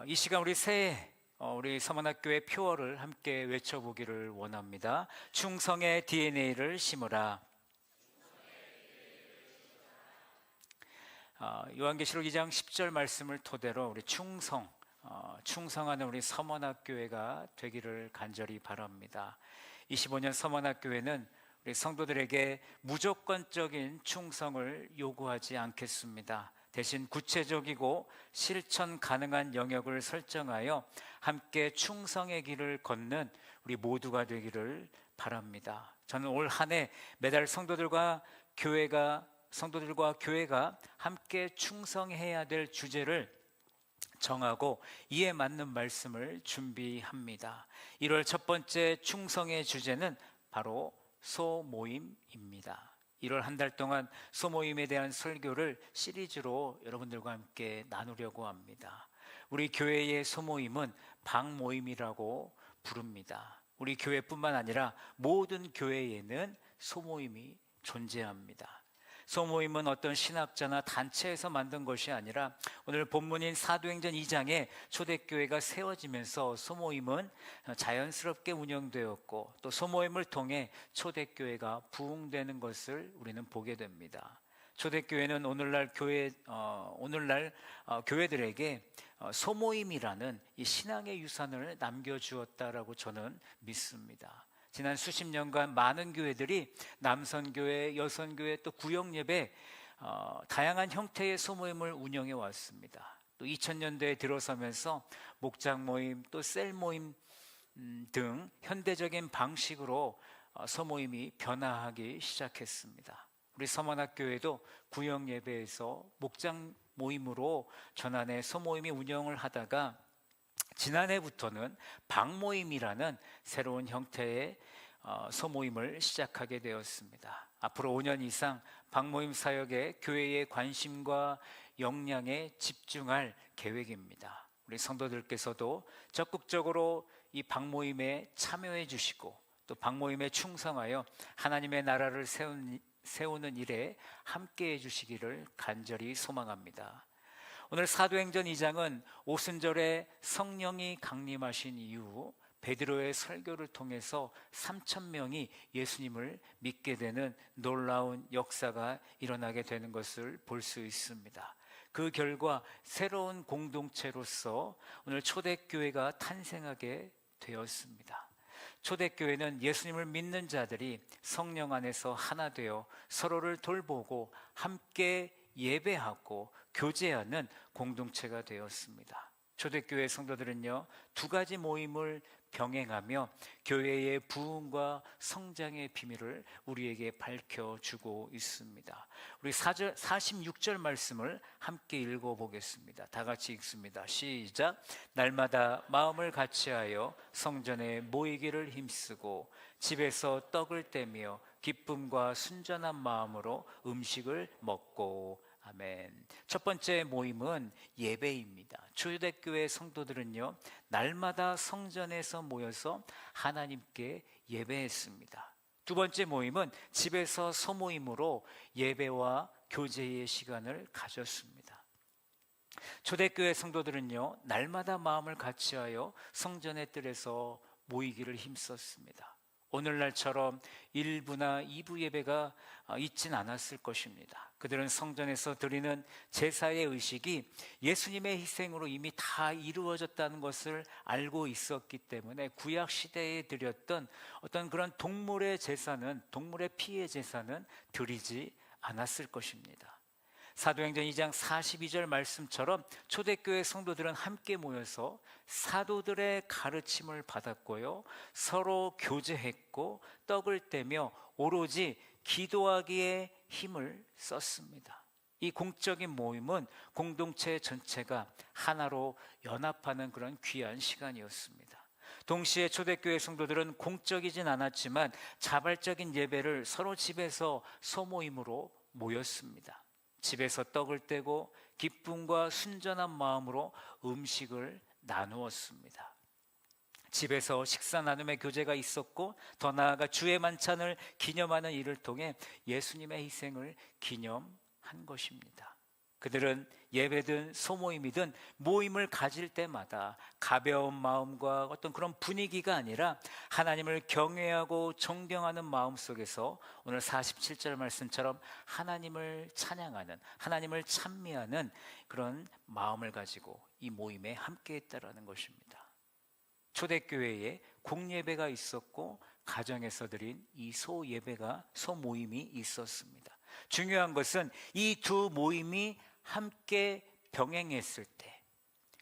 이 시간 우리 새해 우리 서문학교의 표어를 함께 외쳐보기를 원합니다. 충성의 DNA를 심으라. 요한계시록 2장 10절 말씀을 토대로 우리 충성하는 우리 서문학교회가 되기를 간절히 바랍니다. 25년 서문학교회는 우리 성도들에게 무조건적인 충성을 요구하지 않겠습니다. 대신 구체적이고 실천 가능한 영역을 설정하여 함께 충성의 길을 걷는 우리 모두가 되기를 바랍니다. 저는 올 한 해 매달 성도들과 교회가 함께 충성해야 될 주제를 정하고 이에 맞는 말씀을 준비합니다. 1월 첫 번째 충성의 주제는 바로 소모임입니다. 1월 한 달 동안 소모임에 대한 설교를 시리즈로 여러분들과 함께 나누려고 합니다. 우리 교회의 소모임은 방모임이라고 부릅니다. 우리 교회뿐만 아니라 모든 교회에는 소모임이 존재합니다. 소모임은 어떤 신학자나 단체에서 만든 것이 아니라 오늘 본문인 사도행전 2장에 초대교회가 세워지면서 소모임은 자연스럽게 운영되었고 또 소모임을 통해 초대교회가 부흥되는 것을 우리는 보게 됩니다. 초대교회는 오늘날 교회들에게 소모임이라는 이 신앙의 유산을 남겨주었다라고 저는 믿습니다. 지난 수십 년간 많은 교회들이 남선교회, 여선교회 또 구역예배 다양한 형태의 소모임을 운영해 왔습니다. 또 2000년대에 들어서면서 목장 모임 또 셀 모임 등 현대적인 방식으로 소모임이 변화하기 시작했습니다. 우리 서문학교에도 구역예배에서 목장 모임으로 전환해 소모임이 운영을 하다가 지난해부터는 방모임이라는 새로운 형태의 소모임을 시작하게 되었습니다. 앞으로 5년 이상 방모임 사역에 교회의 관심과 역량에 집중할 계획입니다. 우리 성도들께서도 적극적으로 이 방모임에 참여해 주시고 또 방모임에 충성하여 하나님의 나라를 세우는 일에 함께해 주시기를 간절히 소망합니다. 오늘 사도행전 2장은 오순절에 성령이 강림하신 이후 베드로의 설교를 통해서 3,000명이 예수님을 믿게 되는 놀라운 역사가 일어나게 되는 것을 볼 수 있습니다. 그 결과 새로운 공동체로서 오늘 초대교회가 탄생하게 되었습니다. 초대교회는 예수님을 믿는 자들이 성령 안에서 하나 되어 서로를 돌보고 함께 예배하고 교제하는 공동체가 되었습니다. 초대교회 성도들은요, 두 가지 모임을 병행하며 교회의 부흥과 성장의 비밀을 우리에게 밝혀주고 있습니다. 우리 46절 말씀을 함께 읽어보겠습니다. 다 같이 읽습니다. 시작. 날마다 마음을 같이하여 성전에 모이기를 힘쓰고 집에서 떡을 떼며 기쁨과 순전한 마음으로 음식을 먹고. 아멘. 첫 번째 모임은 예배입니다. 초대교회 성도들은요, 날마다 성전에서 모여서 하나님께 예배했습니다. 두 번째 모임은 집에서 소모임으로 예배와 교제의 시간을 가졌습니다. 초대교회 성도들은요, 날마다 마음을 같이하여 성전의 뜰에서 모이기를 힘썼습니다. 오늘날처럼 1부나 2부 예배가 있진 않았을 것입니다. 그들은 성전에서 드리는 제사의 의식이 예수님의 희생으로 이미 다 이루어졌다는 것을 알고 있었기 때문에 구약 시대에 드렸던 어떤 그런 동물의 피의 제사는 드리지 않았을 것입니다. 사도행전 2장 42절 말씀처럼 초대교회 성도들은 함께 모여서 사도들의 가르침을 받았고요, 서로 교제했고 떡을 떼며 오로지 기도하기에 힘을 썼습니다. 이 공적인 모임은 공동체 전체가 하나로 연합하는 그런 귀한 시간이었습니다. 동시에 초대교회 성도들은 공적이진 않았지만 자발적인 예배를 서로 집에서 소모임으로 모였습니다. 집에서 떡을 떼고 기쁨과 순전한 마음으로 음식을 나누었습니다. 집에서 식사 나눔의 교제가 있었고 더 나아가 주의 만찬을 기념하는 일을 통해 예수님의 희생을 기념한 것입니다. 그들은 예배든 소모임이든 모임을 가질 때마다 가벼운 마음과 어떤 그런 분위기가 아니라 하나님을 경외하고 존경하는 마음 속에서 오늘 47절 말씀처럼 하나님을 찬양하는, 하나님을 찬미하는 그런 마음을 가지고 이 모임에 함께했다라는 것입니다. 초대교회에 공예배가 있었고 가정에서 드린 이 소모임이 있었습니다. 중요한 것은 이 두 모임이 함께 병행했을 때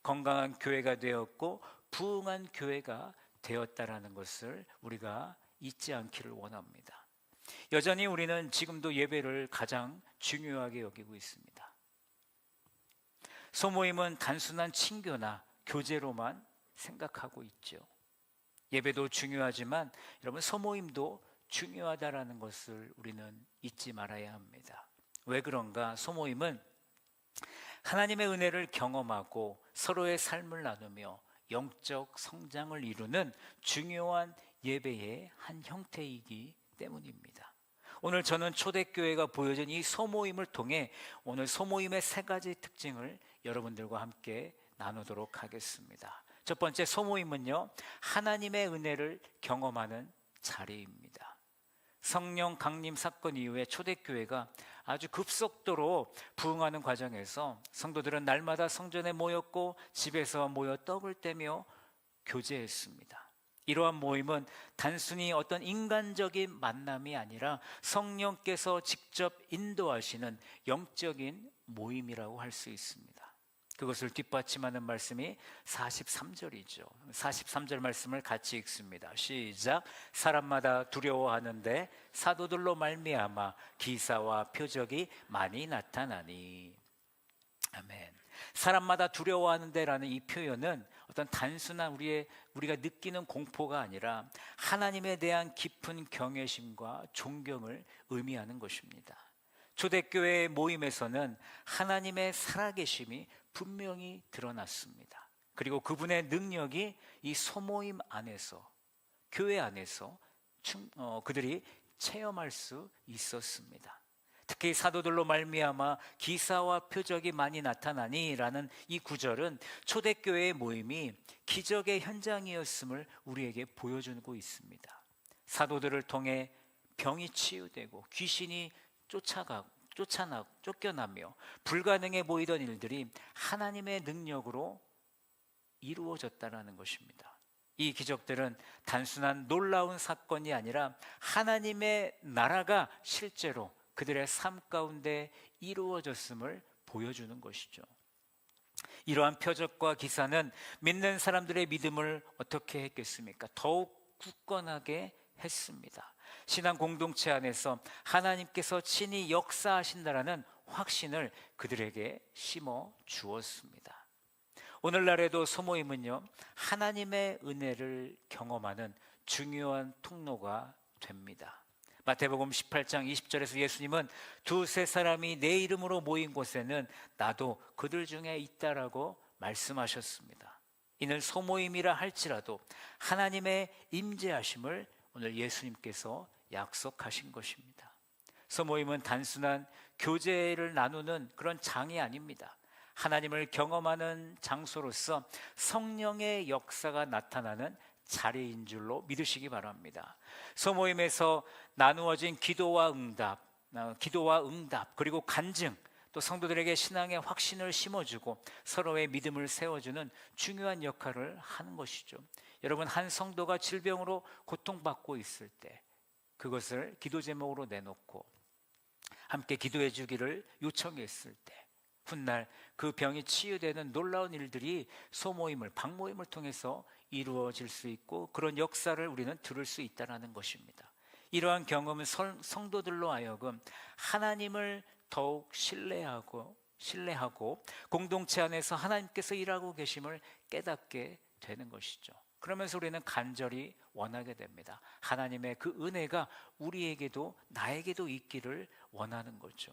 건강한 교회가 되었고 부흥한 교회가 되었다라는 것을 우리가 잊지 않기를 원합니다. 여전히 우리는 지금도 예배를 가장 중요하게 여기고 있습니다. 소모임은 단순한 친교나 교제로만 생각하고 있죠. 예배도 중요하지만 여러분, 소모임도 중요하다라는 것을 우리는 잊지 말아야 합니다. 왜 그런가? 소모임은 하나님의 은혜를 경험하고 서로의 삶을 나누며 영적 성장을 이루는 중요한 예배의 한 형태이기 때문입니다. 오늘 저는 초대교회가 보여준 이 소모임을 통해 오늘 소모임의 세 가지 특징을 여러분들과 함께 나누도록 하겠습니다. 첫 번째, 소모임은요, 하나님의 은혜를 경험하는 자리입니다. 성령 강림 사건 이후에 초대교회가 아주 급속도로 부흥하는 과정에서 성도들은 날마다 성전에 모였고 집에서 모여 떡을 떼며 교제했습니다. 이러한 모임은 단순히 어떤 인간적인 만남이 아니라 성령께서 직접 인도하시는 영적인 모임이라고 할 수 있습니다. 그것을 뒷받침하는 말씀이 43절이죠. 43절 말씀을 같이 읽습니다. 시작. 사람마다 두려워하는데 사도들로 말미암아 기사와 표적이 많이 나타나니. 아멘. 사람마다 두려워하는데라는 이 표현은 어떤 단순한 우리가 느끼는 공포가 아니라 하나님에 대한 깊은 경외심과 존경을 의미하는 것입니다. 초대교회 모임에서는 하나님의 살아계심이 분명히 드러났습니다. 그리고 그분의 능력이 이 소모임 안에서, 교회 안에서 그들이 체험할 수 있었습니다. 특히 사도들로 말미암아 기사와 표적이 많이 나타나니라는 이 구절은 초대교회의 모임이 기적의 현장이었음을 우리에게 보여주고 있습니다. 사도들을 통해 병이 치유되고 귀신이 쫓겨나며 불가능해 보이던 일들이 하나님의 능력으로 이루어졌다는 것입니다. 이 기적들은 단순한 놀라운 사건이 아니라 하나님의 나라가 실제로 그들의 삶 가운데 이루어졌음을 보여주는 것이죠. 이러한 표적과 기사는 믿는 사람들의 믿음을 어떻게 했겠습니까? 더욱 굳건하게 했습니다. 신앙 공동체 안에서 하나님께서 친히 역사하신다라는 확신을 그들에게 심어 주었습니다. 오늘날에도 소모임은요, 하나님의 은혜를 경험하는 중요한 통로가 됩니다. 마태복음 18장 20절에서 예수님은 두세 사람이 내 이름으로 모인 곳에는 나도 그들 중에 있다라고 말씀하셨습니다. 이는 소모임이라 할지라도 하나님의 임재하심을 오늘 예수님께서 약속하신 것입니다. 소모임은 단순한 교제를 나누는 그런 장이 아닙니다. 하나님을 경험하는 장소로서 성령의 역사가 나타나는 자리인 줄로 믿으시기 바랍니다. 소모임에서 나누어진 기도와 응답 그리고 간증, 또 성도들에게 신앙의 확신을 심어주고 서로의 믿음을 세워주는 중요한 역할을 하는 것이죠. 여러분, 한 성도가 질병으로 고통받고 있을 때 그것을 기도 제목으로 내놓고 함께 기도해 주기를 요청했을 때 훗날 그 병이 치유되는 놀라운 일들이 소모임을, 방모임을 통해서 이루어질 수 있고 그런 역사를 우리는 들을 수 있다는 것입니다. 이러한 경험은 성도들로 하여금 하나님을 더욱 신뢰하고 공동체 안에서 하나님께서 일하고 계심을 깨닫게 되는 것이죠. 그러면서 우리는 간절히 원하게 됩니다. 하나님의 그 은혜가 우리에게도 나에게도 있기를 원하는 거죠.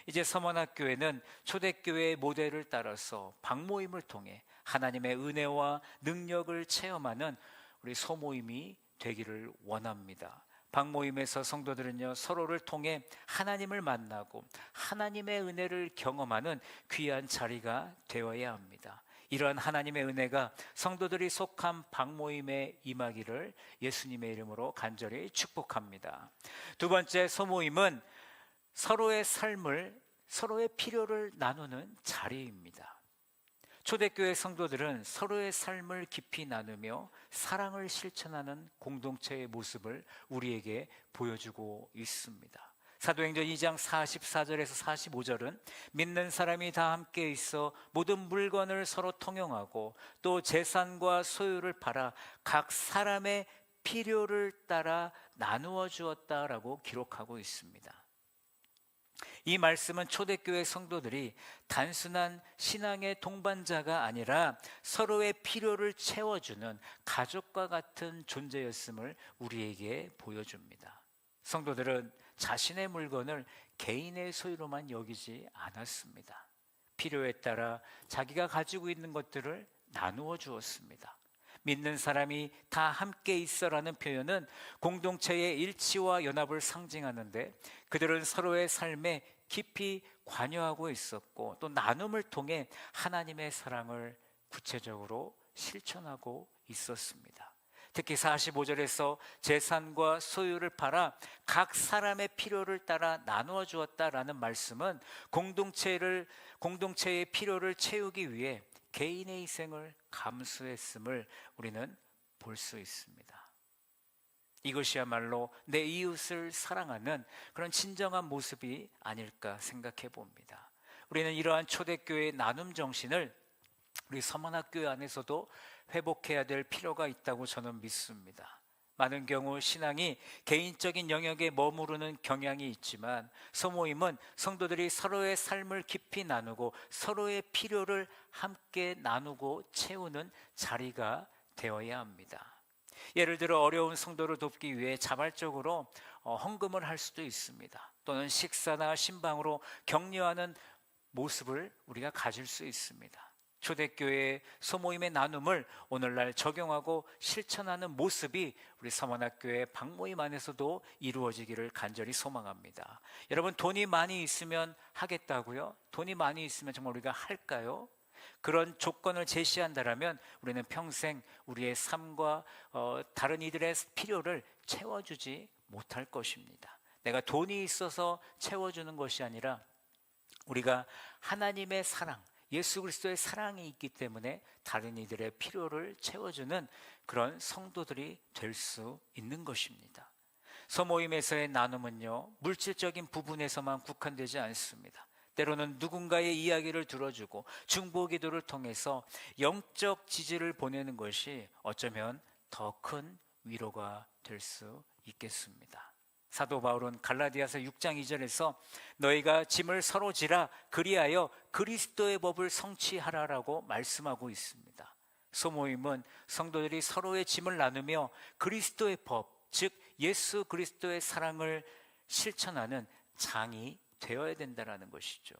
이제 서머나교회는 초대교회의 모델을 따라서 방모임을 통해 하나님의 은혜와 능력을 체험하는 우리 소모임이 되기를 원합니다. 방모임에서 성도들은요, 서로를 통해 하나님을 만나고 하나님의 은혜를 경험하는 귀한 자리가 되어야 합니다. 이러한 하나님의 은혜가 성도들이 속한 방모임에 임하기를 예수님의 이름으로 간절히 축복합니다. 두 번째, 소모임은 서로의 삶을, 서로의 필요를 나누는 자리입니다. 초대교회 성도들은 서로의 삶을 깊이 나누며 사랑을 실천하는 공동체의 모습을 우리에게 보여주고 있습니다. 사도행전 2장 44절에서 45절은 믿는 사람이 다 함께 있어 모든 물건을 서로 통용하고 또 재산과 소유를 팔아 각 사람의 필요를 따라 나누어 주었다라고 기록하고 있습니다. 이 말씀은 초대교회 성도들이 단순한 신앙의 동반자가 아니라 서로의 필요를 채워주는 가족과 같은 존재였음을 우리에게 보여줍니다. 성도들은 자신의 물건을 개인의 소유로만 여기지 않았습니다. 필요에 따라 자기가 가지고 있는 것들을 나누어 주었습니다. 믿는 사람이 다 함께 있어라는 표현은 공동체의 일치와 연합을 상징하는데, 그들은 서로의 삶에 깊이 관여하고 있었고 또 나눔을 통해 하나님의 사랑을 구체적으로 실천하고 있었습니다. 특히 45절에서 재산과 소유를 팔아 각 사람의 필요를 따라 나누어 주었다라는 말씀은 공동체의 필요를 채우기 위해 개인의 희생을 감수했음을 우리는 볼 수 있습니다. 이것이야말로 내 이웃을 사랑하는 그런 진정한 모습이 아닐까 생각해 봅니다. 우리는 이러한 초대교회의 나눔 정신을 우리 서문학교회 안에서도 회복해야 될 필요가 있다고 저는 믿습니다. 많은 경우 신앙이 개인적인 영역에 머무르는 경향이 있지만 소모임은 성도들이 서로의 삶을 깊이 나누고 서로의 필요를 함께 나누고 채우는 자리가 되어야 합니다. 예를 들어 어려운 성도를 돕기 위해 자발적으로 헌금을 할 수도 있습니다. 또는 식사나 신방으로 격려하는 모습을 우리가 가질 수 있습니다. 초대교회의 소모임의 나눔을 오늘날 적용하고 실천하는 모습이 우리 서문학교의 방모임 안에서도 이루어지기를 간절히 소망합니다. 여러분, 돈이 많이 있으면 하겠다고요? 돈이 많이 있으면 정말 우리가 할까요? 그런 조건을 제시한다면 우리는 평생 우리의 삶과 다른 이들의 필요를 채워주지 못할 것입니다. 내가 돈이 있어서 채워주는 것이 아니라 우리가 하나님의 사랑, 예수 그리스도의 사랑이 있기 때문에 다른 이들의 필요를 채워주는 그런 성도들이 될 수 있는 것입니다. 소모임에서의 나눔은요, 물질적인 부분에서만 국한되지 않습니다. 때로는 누군가의 이야기를 들어주고 중보기도를 통해서 영적 지지를 보내는 것이 어쩌면 더 큰 위로가 될 수 있겠습니다. 사도 바울은 갈라디아서 6장 2절에서 너희가 짐을 서로 지라 그리하여 그리스도의 법을 성취하라라고 말씀하고 있습니다. 소모임은 성도들이 서로의 짐을 나누며 그리스도의 법, 즉 예수 그리스도의 사랑을 실천하는 장이 되어야 된다는 것이죠.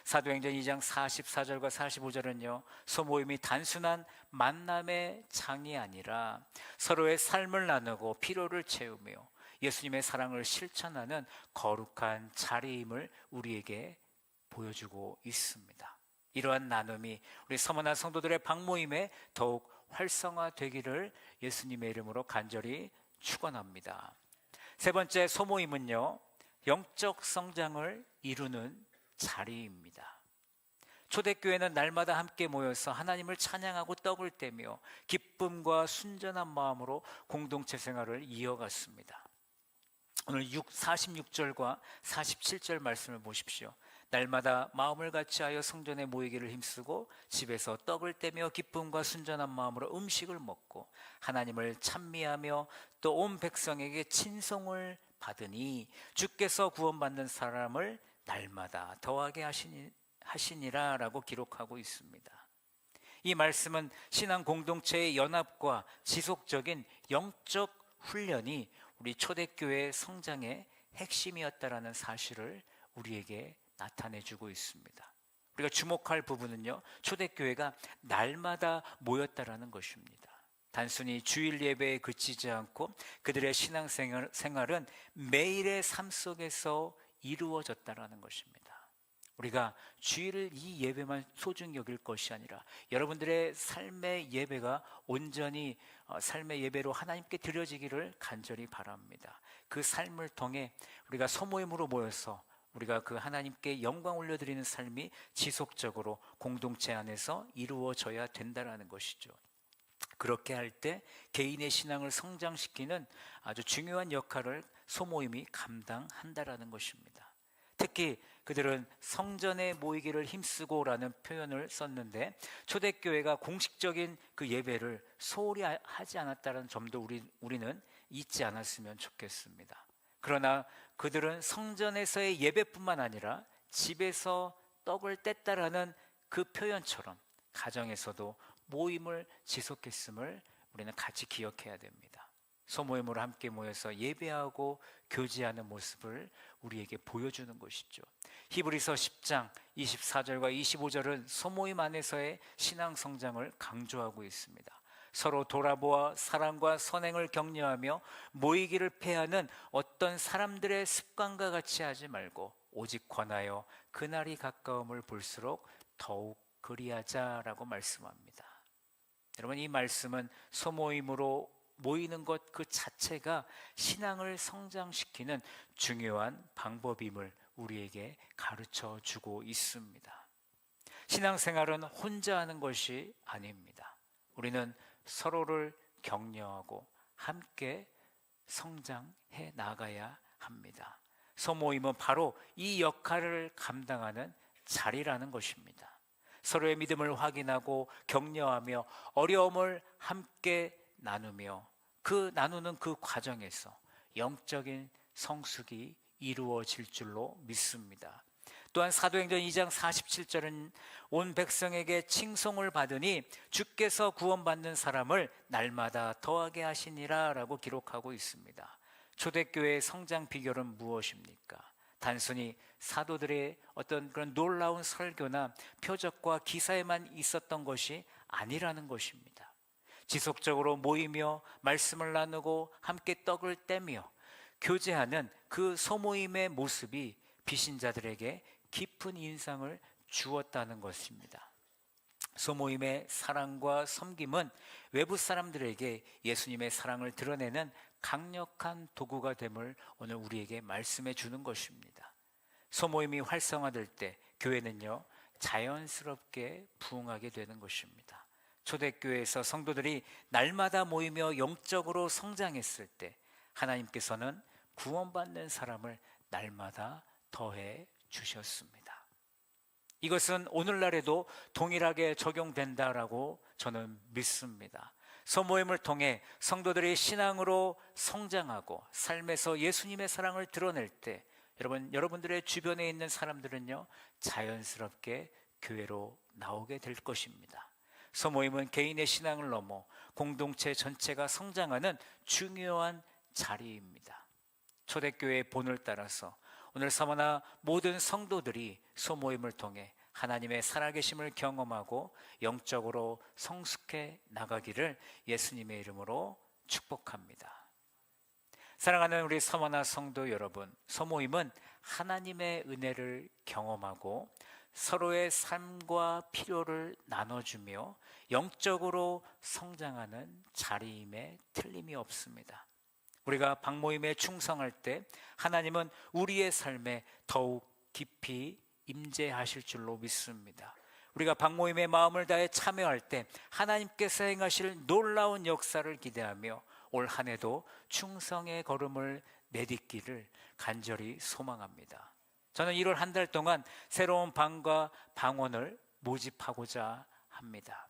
사도행전 2장 44절과 45절은요, 소모임이 단순한 만남의 장이 아니라 서로의 삶을 나누고 필요를 채우며 예수님의 사랑을 실천하는 거룩한 자리임을 우리에게 보여주고 있습니다. 이러한 나눔이 우리 서문화 성도들의 방모임에 더욱 활성화되기를 예수님의 이름으로 간절히 축원합니다. 세 번째, 소모임은요, 영적 성장을 이루는 자리입니다. 초대교회는 날마다 함께 모여서 하나님을 찬양하고 떡을 떼며 기쁨과 순전한 마음으로 공동체 생활을 이어갔습니다. 오늘 46절과 47절 말씀을 보십시오. 날마다 마음을 같이하여 성전에 모이기를 힘쓰고 집에서 떡을 떼며 기쁨과 순전한 마음으로 음식을 먹고 하나님을 찬미하며 또 온 백성에게 친송을 받으니 주께서 구원받는 사람을 날마다 더하게 하시니라 라고 기록하고 있습니다. 이 말씀은 신앙 공동체의 연합과 지속적인 영적 훈련이 우리 초대교회의 성장의 핵심이었다라는 사실을 우리에게 나타내주고 있습니다. 우리가 주목할 부분은요, 초대교회가 날마다 모였다라는 것입니다. 단순히 주일 예배에 그치지 않고 그들의 신앙생활은 매일의 삶 속에서 이루어졌다라는 것입니다. 우리가 주일 이 예배만 소중히 여길 것이 아니라 여러분들의 삶의 예배가 온전히 삶의 예배로 하나님께 드려지기를 간절히 바랍니다. 그 삶을 통해 우리가 소모임으로 모여서 우리가 그 하나님께 영광 올려드리는 삶이 지속적으로 공동체 안에서 이루어져야 된다는 것이죠. 그렇게 할 때 개인의 신앙을 성장시키는 아주 중요한 역할을 소모임이 감당한다라는 것입니다. 특히 그들은 성전에 모이기를 힘쓰고라는 표현을 썼는데 초대교회가 공식적인 그 예배를 소홀히 하지 않았다는 점도 우리는 잊지 않았으면 좋겠습니다. 그러나 그들은 성전에서의 예배뿐만 아니라 집에서 떡을 뗐다라는 그 표현처럼 가정에서도 모임을 지속했음을 우리는 같이 기억해야 됩니다. 소모임으로 함께 모여서 예배하고 교제하는 모습을 우리에게 보여주는 것이죠. 히브리서 10장 24절과 25절은 소모임 안에서의 신앙 성장을 강조하고 있습니다. 서로 돌아보아 사랑과 선행을 격려하며 모이기를 패하는 어떤 사람들의 습관과 같이 하지 말고 오직 권하여 그날이 가까움을 볼수록 더욱 그리하자라고 말씀합니다. 여러분, 이 말씀은 소모임으로 모이는 것 그 자체가 신앙을 성장시키는 중요한 방법임을 우리에게 가르쳐 주고 있습니다. 신앙생활은 혼자 하는 것이 아닙니다. 우리는 서로를 격려하고 함께 성장해 나가야 합니다. 소모임은 바로 이 역할을 감당하는 자리라는 것입니다. 서로의 믿음을 확인하고 격려하며 어려움을 함께 나누며 나누는 그 과정에서 영적인 성숙이 이루어질 줄로 믿습니다. 또한 사도행전 2장 47절은 온 백성에게 칭송을 받으니 주께서 구원받는 사람을 날마다 더하게 하시니라 라고 기록하고 있습니다. 초대교회의 성장 비결은 무엇입니까? 단순히 사도들의 어떤 그런 놀라운 설교나 표적과 기사에만 있었던 것이 아니라는 것입니다. 지속적으로 모이며 말씀을 나누고 함께 떡을 떼며 교제하는 그 소모임의 모습이 비신자들에게 깊은 인상을 주었다는 것입니다. 소모임의 사랑과 섬김은 외부 사람들에게 예수님의 사랑을 드러내는 강력한 도구가 됨을 오늘 우리에게 말씀해 주는 것입니다. 소모임이 활성화될 때 교회는요 자연스럽게 부흥하게 되는 것입니다. 초대교회에서 성도들이 날마다 모이며 영적으로 성장했을 때 하나님께서는 구원받는 사람을 날마다 더해 주셨습니다. 이것은 오늘날에도 동일하게 적용된다라고 저는 믿습니다. 소모임을 통해 성도들이 신앙으로 성장하고 삶에서 예수님의 사랑을 드러낼 때 여러분들의 주변에 있는 사람들은요 자연스럽게 교회로 나오게 될 것입니다. 소모임은 개인의 신앙을 넘어 공동체 전체가 성장하는 중요한 자리입니다. 초대교회의 본을 따라서 오늘 사모나 모든 성도들이 소모임을 통해 하나님의 살아계심을 경험하고 영적으로 성숙해 나가기를 예수님의 이름으로 축복합니다. 사랑하는 우리 사모나 성도 여러분, 소모임은 하나님의 은혜를 경험하고 서로의 삶과 필요를 나눠주며 영적으로 성장하는 자리임에 틀림이 없습니다. 우리가 방모임에 충성할 때 하나님은 우리의 삶에 더욱 깊이 임재하실 줄로 믿습니다. 우리가 방모임에 마음을 다해 참여할 때 하나님께서 행하실 놀라운 역사를 기대하며 올 한 해도 충성의 걸음을 내딛기를 간절히 소망합니다. 저는 1월 한 달 동안 새로운 방과 방언을 모집하고자 합니다.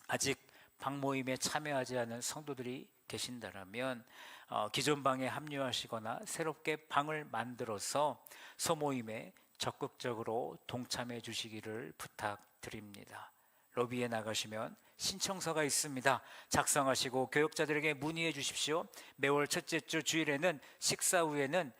아직 방모임에 참여하지 않은 성도들이 계신다면 기존 방에 합류하시거나 새롭게 방을 만들어서 소모임에 적극적으로 동참해 주시기를 부탁드립니다. 로비에 나가시면 신청서가 있습니다. 작성하시고 교역자들에게 문의해 주십시오. 매월 첫째 주 주일에는 식사 후에는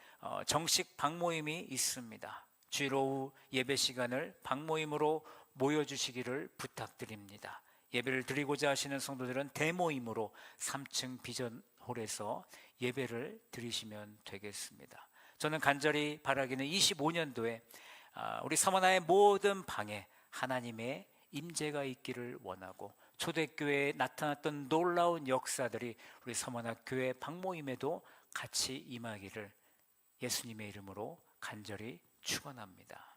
정식 방모임이 있습니다. 주일 오후 예배 시간을 방모임으로 모여주시기를 부탁드립니다. 예배를 드리고자 하시는 성도들은 대모임으로 3층 비전홀에서 예배를 드리시면 되겠습니다. 저는 간절히 바라기는 25년도에 우리 서머나의 모든 방에 하나님의 임재가 있기를 원하고, 초대교회에 나타났던 놀라운 역사들이 우리 서머나 교회 방모임에도 같이 임하기를 예수님의 이름으로 간절히 축원합니다.